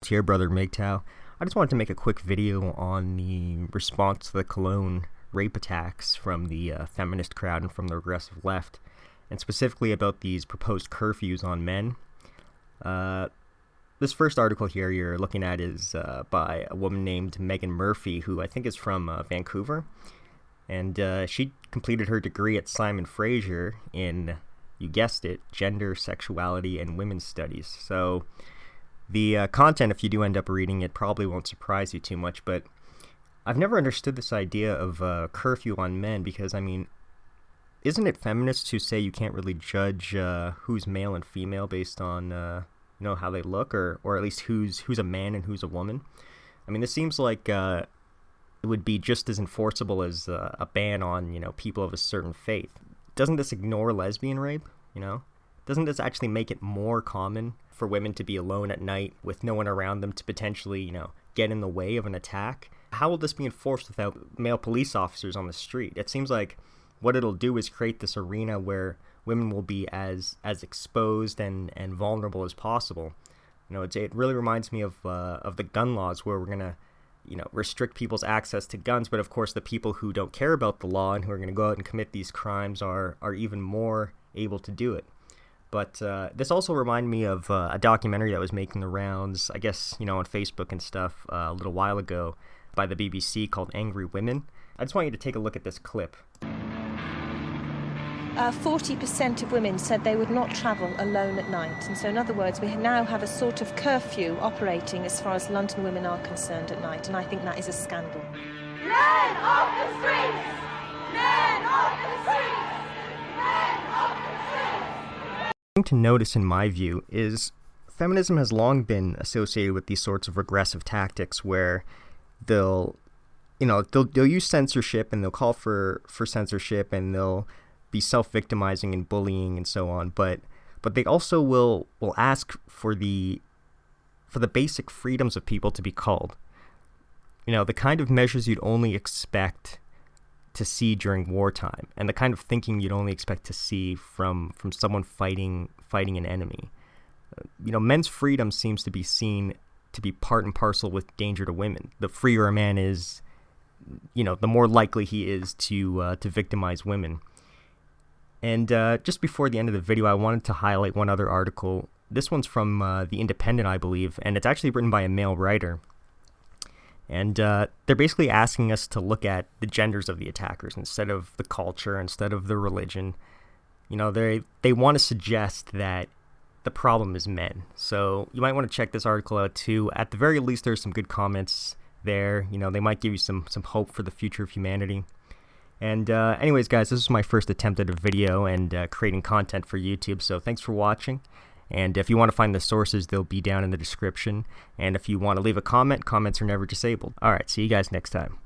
Here, brother MGTOW. I just wanted to make a quick video on the response to the Cologne rape attacks from the feminist crowd and from the regressive left, and specifically about these proposed curfews on men. This first article here you're looking at is by a woman named Megan Murphy, who I think is from Vancouver, and she completed her degree at Simon Fraser in, you guessed it, gender, sexuality, and women's studies. So the content, if you do end up reading it, probably won't surprise you too much, but I've never understood this idea of curfew on men because, I mean, isn't it feminists who say you can't really judge who's male and female based on, how they look, or at least who's a man and who's a woman? I mean, this seems like it would be just as enforceable as a ban on, people of a certain faith. Doesn't this ignore lesbian rape, Doesn't this actually make it more common for women to be alone at night with no one around them to potentially, get in the way of an attack? How will this be enforced without male police officers on the street? It seems like what it'll do is create this arena where women will be as exposed and vulnerable as possible. It really reminds me of the gun laws, where we're gonna, restrict people's access to guns, but of course the people who don't care about the law and who are going to go out and commit these crimes are even more able to do it. But this also reminded me of a documentary that was making the rounds, I guess, on Facebook and stuff a little while ago by the BBC called Angry Women. I just want you to take a look at this clip. 40% of women said they would not travel alone at night. And so in other words, we now have a sort of curfew operating as far as London women are concerned at night. And I think that is a scandal. Men off the streets! Men off the streets! Men off the streets! Thing to notice, in my view, is feminism has long been associated with these sorts of regressive tactics where they'll use censorship, and they'll call for censorship, and they'll be self-victimizing and bullying and so on, but they also will ask for the basic freedoms of people to be culled. The kind of measures you'd only expect to see during wartime, and the kind of thinking you'd only expect to see from someone fighting an enemy. Men's freedom seems to be seen to be part and parcel with danger to women. The freer a man is, the more likely he is to victimize women. And just before the end of the video, I wanted to highlight one other article. This one's from The Independent, I believe, and it's actually written by a male writer. And they're basically asking us to look at the genders of the attackers instead of the culture, instead of the religion. They want to suggest that the problem is men. So you might want to check this article out too. At the very least, there's some good comments there. They might give you some hope for the future of humanity. And anyways, guys, this is my first attempt at a video and creating content for YouTube, so thanks for watching. And if you want to find the sources, they'll be down in the description. And if you want to leave a comment, comments are never disabled. Alright, see you guys next time.